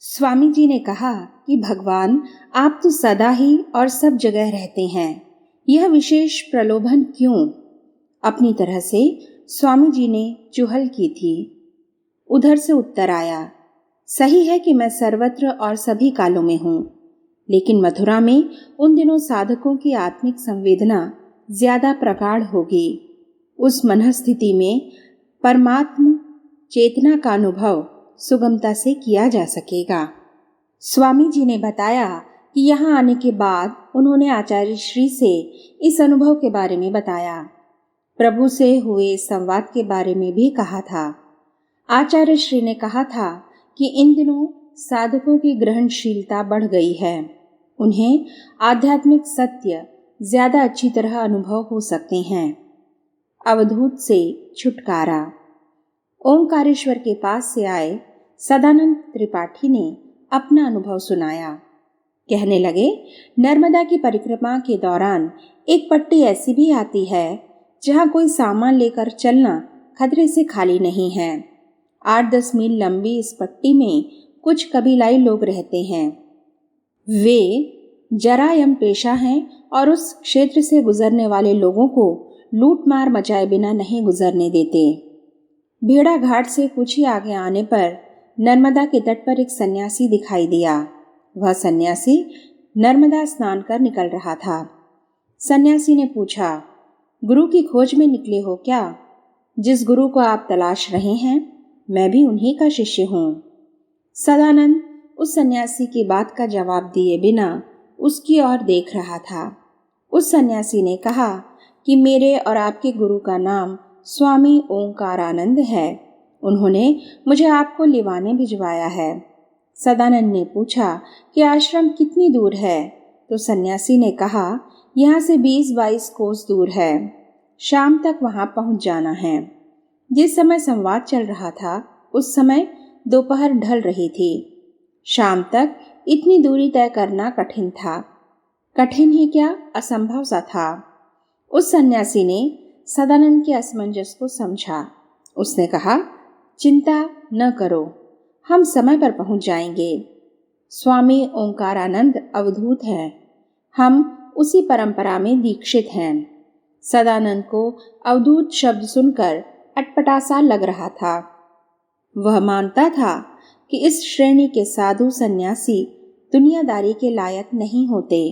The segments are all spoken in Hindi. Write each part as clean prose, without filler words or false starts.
स्वामी जी ने कहा कि भगवान आप तो सदा ही और सब जगह रहते हैं, यह विशेष प्रलोभन क्यों? अपनी तरह से स्वामी जी ने चुहल की थी। उधर से उत्तर आया, सही है कि मैं सर्वत्र और सभी कालों में हूँ, लेकिन मथुरा में उन दिनों साधकों की आत्मिक संवेदना ज्यादा प्रगाढ़ होगी। उस मनस्थिति में परमात्म चेतना का अनुभव सुगमता से किया जा सकेगा। स्वामी जी ने बताया कि यहाँ आने के बाद उन्होंने आचार्य श्री से इस अनुभव के बारे में बताया, प्रभु से हुए संवाद के बारे में भी कहा था। आचार्य श्री ने कहा था कि इन दिनों साधकों की ग्रहणशीलता बढ़ गई है, उन्हें आध्यात्मिक सत्य ज्यादा अच्छी तरह अनुभव हो सकते हैं। अवधूत से छुटकारा। ओंकारेश्वर के पास से आए सदानंद त्रिपाठी ने अपना अनुभव सुनाया। कहने लगे, नर्मदा की परिक्रमा के दौरान एक पट्टी ऐसी भी आती है जहाँ कोई सामान लेकर चलना खतरे से खाली नहीं है। 8-10 मील लंबी इस पट्टी में कुछ कबीलाई लोग रहते हैं। वे जरायम पेशा हैं और उस क्षेत्र से गुजरने वाले लोगों को लूट मार मचाए बिना नहीं गुजरने देते। भेड़ा घाट से कुछ ही आगे आने पर नर्मदा के तट पर एक सन्यासी दिखाई दिया। वह सन्यासी नर्मदा स्नान कर निकल रहा था। सन्यासी ने पूछा, गुरु की खोज में निकले हो क्या? जिस गुरु को आप तलाश रहे हैं, मैं भी उन्हीं का शिष्य हूँ। सदानंद उस सन्यासी की बात का जवाब दिए बिना उसकी ओर देख रहा था। उस सन्यासी ने कहा कि मेरे और आपके गुरु का नाम स्वामी ओंकारानंद है। उन्होंने मुझे आपको लिवाने भिजवाया है। सदानंद ने पूछा कि आश्रम कितनी दूर है? तो सन्यासी ने कहा, यहाँ से 20-22 कोस दूर है। शाम तक वहाँ पहुँच जाना है। जिस समय संवाद चल रहा था उस समय दोपहर ढल रही थी। शाम तक इतनी दूरी तय करना कठिन था। कठिन ही क्या, असंभव सा था। उस सन्यासी ने सदानंद के असमंजस को समझा। उसने कहा, चिंता न करो, हम समय पर पहुंच जाएंगे। स्वामी ओंकारानंद अवधूत हैं, हम उसी परंपरा में दीक्षित हैं। सदानंद को अवधूत शब्द सुनकर अटपटा लग रहा था। वह मानता था कि इस श्रेणी के साधु सन्यासी दुनियादारी के लायक नहीं होते।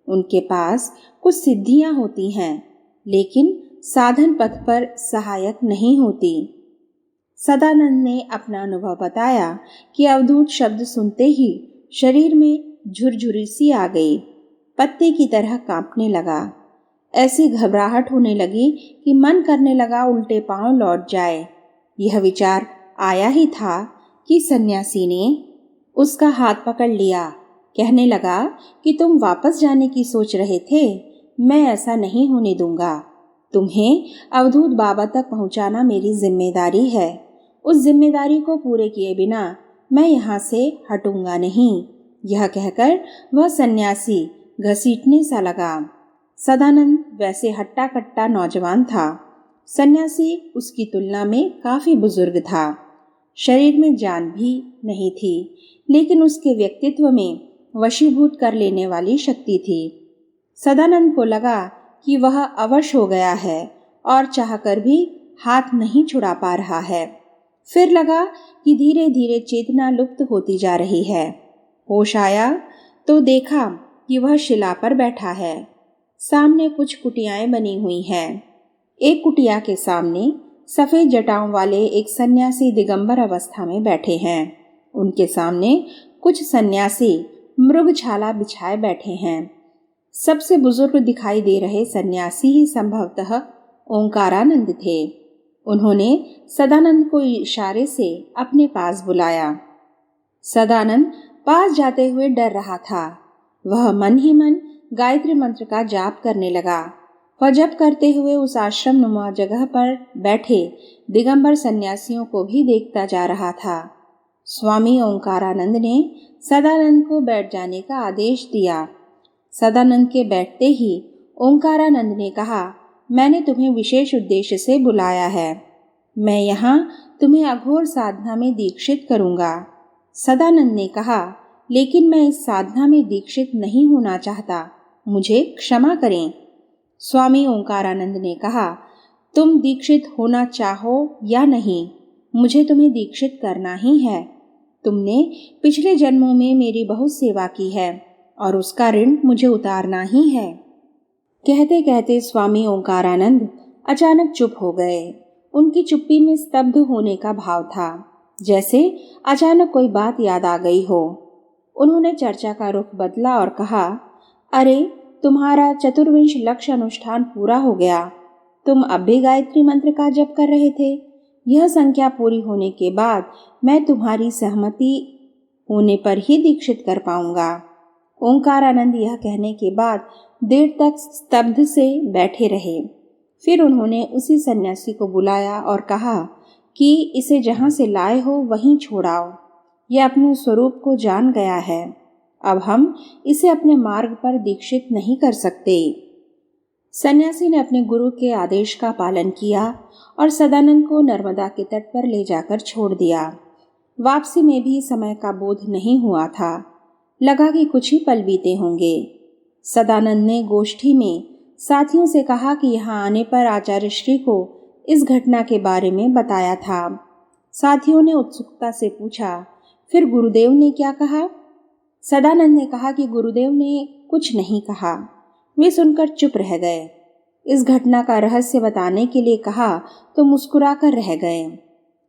उनके पास कुछ सिद्धियां होती हैं, लेकिन साधन पथ पर सहायक नहीं होती। सदानंद ने अपना अनुभव बताया कि अवधूत शब्द सुनते ही शरीर में झुरझुरी सी आ गई, पत्ते की तरह कांपने लगा। ऐसी घबराहट होने लगी कि मन करने लगा उल्टे पांव लौट जाए। यह विचार आया ही था कि सन्यासी ने उसका हाथ पकड़ लिया। कहने लगा कि तुम वापस जाने की सोच रहे थे, मैं ऐसा नहीं होने दूंगा। तुम्हें अवधूत बाबा तक पहुंचाना मेरी जिम्मेदारी है। उस जिम्मेदारी को पूरे किए बिना मैं यहाँ से हटूंगा नहीं। यह कहकर वह सन्यासी घसीटने सा लगा। सदानंद वैसे हट्टा कट्टा नौजवान था। सन्यासी उसकी तुलना में काफी बुजुर्ग था। शरीर में जान भी नहीं थी, लेकिन उसके व्यक्तित्व में वशीभूत कर लेने वाली शक्ति थी। सदानंद को लगा कि वह अवश हो गया है और चाहकर भी हाथ नहीं छुड़ा पा रहा है। फिर लगा कि धीरे धीरे चेतना लुप्त होती जा रही है। होश आया तो देखा कि वह शिला पर बैठा है। सामने कुछ कुटियाएं बनी हुई हैं। एक कुटिया के सामने सफेद जटाओं वाले एक सन्यासी दिगंबर अवस्था में बैठे हैं। उनके सामने कुछ सन्यासी मृगछाला बिछाए बैठे हैं। सबसे बुजुर्ग दिखाई दे रहे सन्यासी ही संभवतः ओंकारानंद थे। उन्होंने सदानंद को इशारे से अपने पास बुलाया। सदानंद पास जाते हुए डर रहा था। वह मन ही मन गायत्री मंत्र का जाप करने लगा। वह जप करते हुए उस आश्रम नुमा जगह पर बैठे दिगंबर सन्यासियों को भी देखता जा रहा था। स्वामी ओंकारानंद ने सदानंद को बैठ जाने का आदेश दिया। सदानंद के बैठते ही ओंकारानंद ने कहा, मैंने तुम्हें विशेष उद्देश्य से बुलाया है। मैं यहाँ तुम्हें अघोर साधना में दीक्षित करूँगा। सदानंद ने कहा, लेकिन मैं इस साधना में दीक्षित नहीं होना चाहता, मुझे क्षमा करें। स्वामी ओंकारानंद ने कहा, तुम दीक्षित होना चाहो या नहीं, मुझे तुम्हें दीक्षित करना ही है। तुमने पिछले जन्मों में मेरी बहुत सेवा की है और उसका ऋण मुझे उतारना ही है। कहते कहते स्वामी ओंकारानंद अचानक चुप हो गए। उनकी चुप्पी में स्तब्ध होने का भाव था, जैसे अचानक कोई बात याद आ गई हो। उन्होंने चर्चा का रुख बदला और कहा, अरे, तुम्हारा चतुर्विंश लक्ष्य अनुष्ठान पूरा हो गया। तुम अब भी गायत्री मंत्र का जप कर रहे थे। यह संख्या पूरी होने के बाद मैं तुम्हारी सहमति होने पर ही दीक्षित कर पाऊंगा। ओंकारानंद यह कहने के बाद देर तक स्तब्ध से बैठे रहे। फिर उन्होंने उसी सन्यासी को बुलाया और कहा कि इसे जहां से लाए हो वहीं छोड़ाओ। यह अपने स्वरूप को जान गया है। अब हम इसे अपने मार्ग पर दीक्षित नहीं कर सकते। सन्यासी ने अपने गुरु के आदेश का पालन किया और सदानंद को नर्मदा के तट पर ले जाकर छोड़ दिया। वापसी में भी समय का बोध नहीं हुआ था। लगा कि कुछ ही पल बीते होंगे। सदानंद ने गोष्ठी में साथियों से कहा कि यहाँ आने पर आचार्य श्री को इस घटना के बारे में बताया था। साथियों ने उत्सुकता से पूछा, फिर गुरुदेव ने क्या कहा? सदानंद ने कहा कि गुरुदेव ने कुछ नहीं कहा। वे सुनकर चुप रह गए। इस घटना का रहस्य बताने के लिए कहा तो मुस्कुराकर रह गए।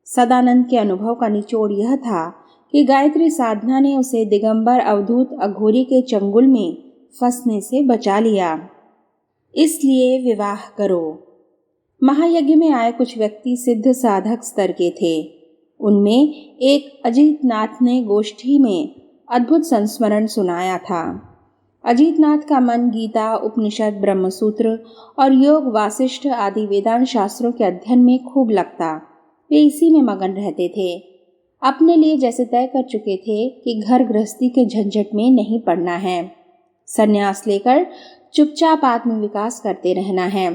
सदानंद के अनुभव का निचोड़ यह था कि गायत्री साधना ने उसे दिगंबर अवधूत अघोरी के चंगुल में फंसने से बचा लिया। इसलिए विवाह करो। महायज्ञ में आए कुछ व्यक्ति सिद्ध साधक स्तर के थे। उनमें एक अजीतनाथ ने गोष्ठी में अद्भुत संस्मरण सुनाया था। अजीतनाथ का मन गीता, उपनिषद, ब्रह्मसूत्र और योग, वासिष्ठ आदि वेदांत शास्त्रों के अध्ययन में खूब लगता। वे इसी में मगन रहते थे। अपने लिए जैसे तय कर चुके थे कि घर गृहस्थी के झंझट में नहीं पड़ना है। संन्यास लेकर चुपचाप आत्म विकास करते रहना है।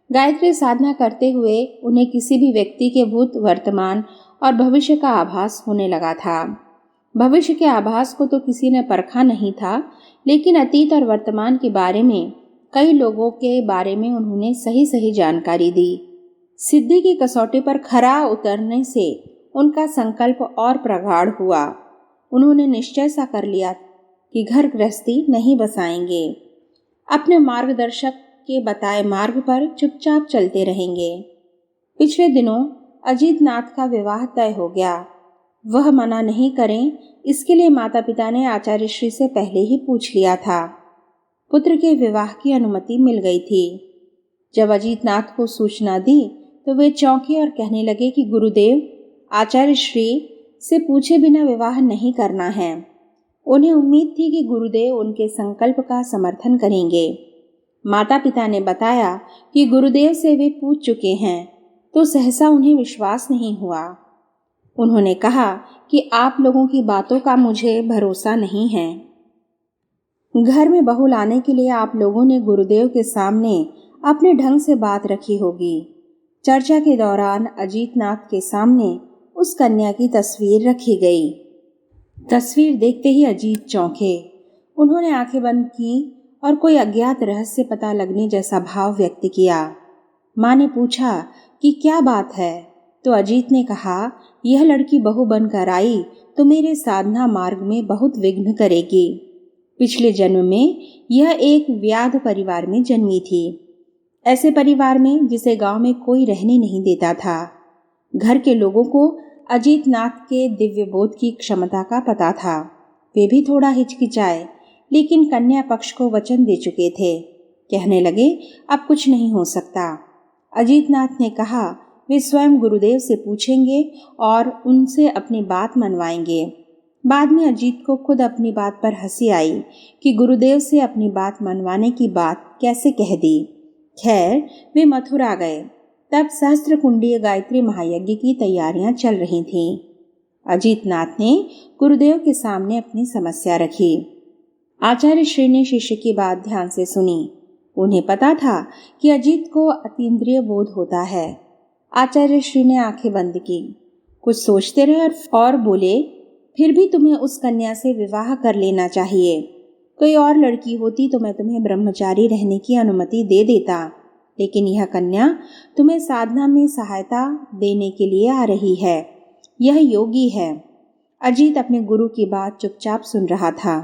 गायत्री साधना करते हुए उन्हें किसी भी व्यक्ति के भूत, वर्तमान और भविष्य का आभास होने लगा था। भविष्य के आभास को तो किसी ने परखा नहीं था, लेकिन अतीत और वर्तमान के बारे में कई लोगों के बारे में उन्होंने सही सही जानकारी दी। सिद्धि की कसौटी पर खरा उतरने से उनका संकल्प और प्रगाढ़ हुआ। उन्होंने निश्चय सा कर लिया कि घर गृहस्थी नहीं बसाएंगे। अपने मार्गदर्शक के बताए मार्ग पर चुपचाप चलते रहेंगे। पिछले दिनों अजीतनाथ का विवाह तय हो गया। वह मना नहीं करें, इसके लिए माता पिता ने आचार्य श्री से पहले ही पूछ लिया था। पुत्र के विवाह की अनुमति मिल गई थी। जब अजीतनाथ को सूचना दी तो वे चौंके और कहने लगे कि गुरुदेव, आचार्य श्री से पूछे बिना विवाह नहीं करना है। उन्हें उम्मीद थी कि गुरुदेव उनके संकल्प का समर्थन करेंगे। माता पिता ने बताया कि गुरुदेव से वे पूछ चुके हैं, तो सहसा उन्हें विश्वास नहीं हुआ। उन्होंने कहा कि आप लोगों की बातों का मुझे भरोसा नहीं है। घर में बहू लाने के लिए आप लोगों ने गुरुदेव के सामने अपने ढंग से बात रखी होगी। चर्चा के दौरान अजीतनाथ के सामने उस कन्या की तस्वीर रखी गई। तस्वीर देखते ही अजीत चौंके। उन्होंने आंखें बंद की और कोई अज्ञात रहस्य पता लगने जैसा भाव व्यक्त किया। माँ ने पूछा कि क्या बात है, तो अजीत ने कहा, यह लड़की बहू बनकर आई तो मेरे साधना मार्ग में बहुत विघ्न करेगी। पिछले जन्म में यह एक व्याध परिवार में जन्मी थी, ऐसे परिवार में जिसे गांव में कोई रहने नहीं देता था। घर के लोगों को अजीतनाथ के दिव्य बोध की क्षमता का पता था। वे भी थोड़ा हिचकिचाए, लेकिन कन्या पक्ष को वचन दे चुके थे। कहने लगे, अब कुछ नहीं हो सकता। अजीतनाथ ने कहा वे स्वयं गुरुदेव से पूछेंगे और उनसे अपनी बात मनवाएंगे। बाद में अजीत को खुद अपनी बात पर हंसी आई कि गुरुदेव से अपनी बात मनवाने की बात कैसे कह दी। खैर, वे मथुरा गए। तब सहस्त्रकुंडीय गायत्री महायज्ञ की तैयारियां चल रही थीं। अजीतनाथ ने गुरुदेव के सामने अपनी समस्या रखी। आचार्य श्री ने शिष्य की बात ध्यान से सुनी। उन्हें पता था कि अजीत को अतीन्द्रिय बोध होता है। आचार्य श्री ने आंखें बंद की, कुछ सोचते रहे और बोले, फिर भी तुम्हें उस कन्या से विवाह कर लेना चाहिए। कोई और लड़की होती तो मैं तुम्हें ब्रह्मचारी रहने की अनुमति दे देता, लेकिन यह कन्या तुम्हें साधना में सहायता देने के लिए आ रही है। यह योगी है। अजीत अपने गुरु की बात चुपचाप सुन रहा था।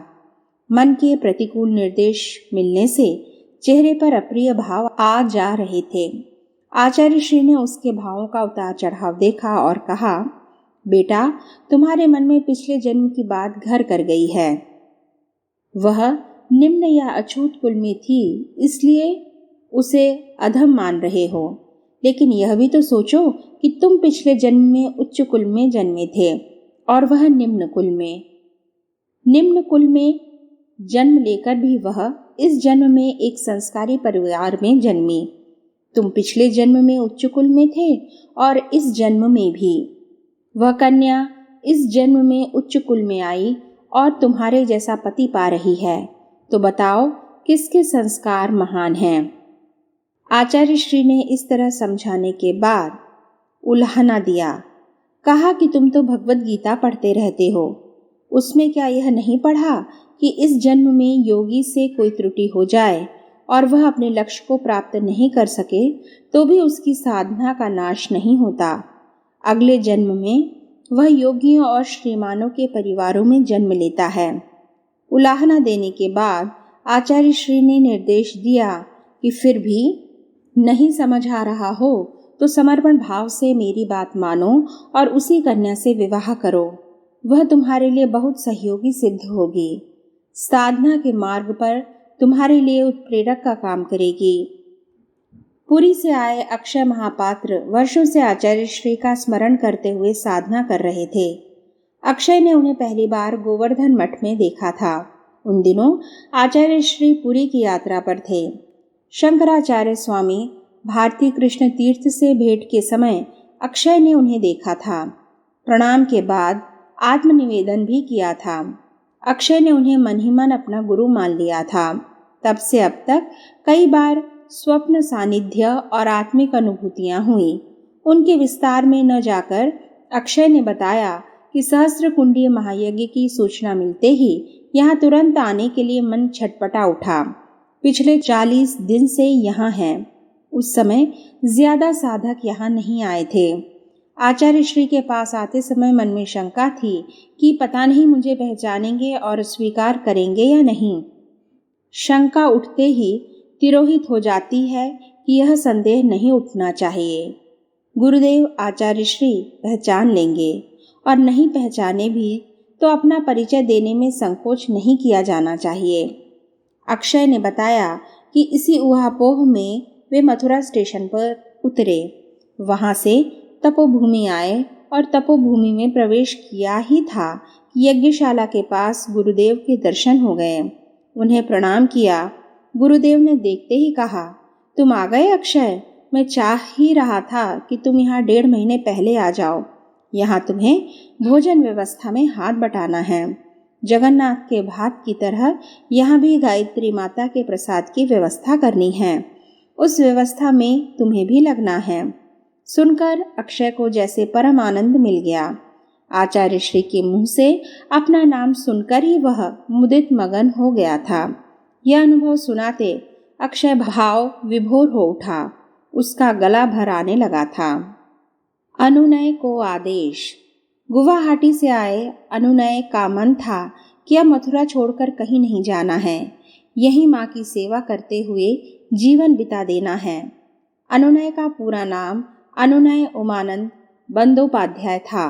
मन के प्रतिकूल निर्देश मिलने से चेहरे पर अप्रिय भाव आ जा रहे थे। आचार्य श्री ने उसके भावों का उतार चढ़ाव देखा और कहा, बेटा, तुम्हारे मन में पिछले जन्म की बात घर कर गई है। वह निम्न या अछूत कुल में थी, इसलिए उसे अधम मान रहे हो। लेकिन यह भी तो सोचो कि तुम पिछले जन्म में उच्च कुल में जन्मे थे और वह निम्न कुल में। निम्न कुल में जन्म लेकर भी वह इस जन्म में एक संस्कारी परिवार में जन्मी। तुम पिछले जन्म में उच्च कुल में थे और इस जन्म में भी। वह कन्या इस जन्म में उच्च कुल में आई और तुम्हारे जैसा पति पा रही है। तो बताओ किसके संस्कार महान हैं? आचार्य श्री ने इस तरह समझाने के बाद उल्हाना दिया। कहा कि तुम तो भगवत गीता पढ़ते रहते हो, उसमें क्या यह नहीं पढ़ा कि इस जन्म में योगी से कोई त्रुटि हो जाए और वह अपने लक्ष्य को प्राप्त नहीं कर सके तो भी उसकी साधना का नाश नहीं होता। अगले जन्म में वह योगियों और श्रीमानों के परिवारों में जन्म लेता है। उलाहना देने के बाद आचार्य श्री ने निर्देश दिया कि फिर भी नहीं समझ आ रहा हो तो समर्पण भाव से मेरी बात मानो और उसी कन्या से विवाह करो। वह तुम्हारे लिए बहुत सहयोगी सिद्ध होगी। साधना के मार्ग पर तुम्हारे लिए उत्प्रेरक का काम करेगी। पुरी से आए अक्षय महापात्र वर्षों से आचार्य श्री का स्मरण करते हुए साधना कर रहे थे। अक्षय ने उन्हें पहली बार गोवर्धन मठ में देखा था। उन दिनों आचार्य श्री पुरी की यात्रा पर थे। शंकराचार्य स्वामी भारती कृष्ण तीर्थ से भेंट के समय अक्षय ने उन्हें देखा था। प्रणाम के बाद आत्मनिवेदन भी किया था। अक्षय ने उन्हें मन ही मन अपना गुरु मान लिया था। तब से अब तक कई बार स्वप्न सानिध्य और आत्मिक अनुभूतियां हुई। उनके विस्तार में न जाकर अक्षय ने बताया कि सहस्त्र कुंडीय महायज्ञ की सूचना मिलते ही यहाँ तुरंत आने के लिए मन छटपटा उठा। पिछले 40 दिन से यहाँ हैं। उस समय ज्यादा साधक यहाँ नहीं आए थे। आचार्य श्री के पास आते समय मन में शंका थी कि पता नहीं मुझे पहचानेंगे और स्वीकार करेंगे या नहीं। शंका उठते ही तिरोहित हो जाती है कि यह संदेह नहीं उठना चाहिए। गुरुदेव आचार्य श्री पहचान लेंगे और नहीं पहचाने भी तो अपना परिचय देने में संकोच नहीं किया जाना चाहिए। अक्षय ने बताया कि इसी ऊहापोह में वे मथुरा स्टेशन पर उतरे। वहां से तपोभूमि आए और तपोभूमि में प्रवेश किया ही था कि यज्ञशाला के पास गुरुदेव के दर्शन हो गए। उन्हें प्रणाम किया। गुरुदेव ने देखते ही कहा, तुम आ गए अक्षय। मैं चाह ही रहा था कि तुम यहाँ 1.5 महीने पहले आ जाओ। यहाँ तुम्हें भोजन व्यवस्था में हाथ बटाना है। जगन्नाथ के भात की तरह यहाँ भी गायत्री माता के प्रसाद की व्यवस्था करनी है। उस व्यवस्था में तुम्हें भी लगना है। सुनकर अक्षय को जैसे परम आनंद मिल गया। आचार्य श्री के मुंह से अपना नाम सुनकर ही वह मुदित मगन हो गया था। यह अनुभव सुनाते अक्षय भाव विभोर हो उठा। उसका गला भर आने लगा था। अनुनय को आदेश। गुवाहाटी से आए अनुनय का मन था कि अब मथुरा छोड़कर कहीं नहीं जाना है। यही माँ की सेवा करते हुए जीवन बिता देना है। अनुनय का पूरा नाम अनुनय उमानंद बंदोपाध्याय था।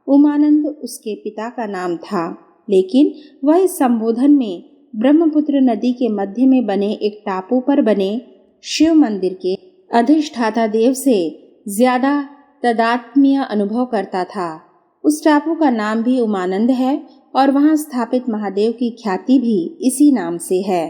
उमानंद उसके पिता का नाम था, लेकिन वह इस संबोधन में ब्रह्मपुत्र नदी के मध्य में बने एक टापू पर बने शिव मंदिर के अधिष्ठाता देव से ज्यादा तदात्म्य अनुभव करता था। उस टापू का नाम भी उमानंद है और वहां स्थापित महादेव की ख्याति भी इसी नाम से है।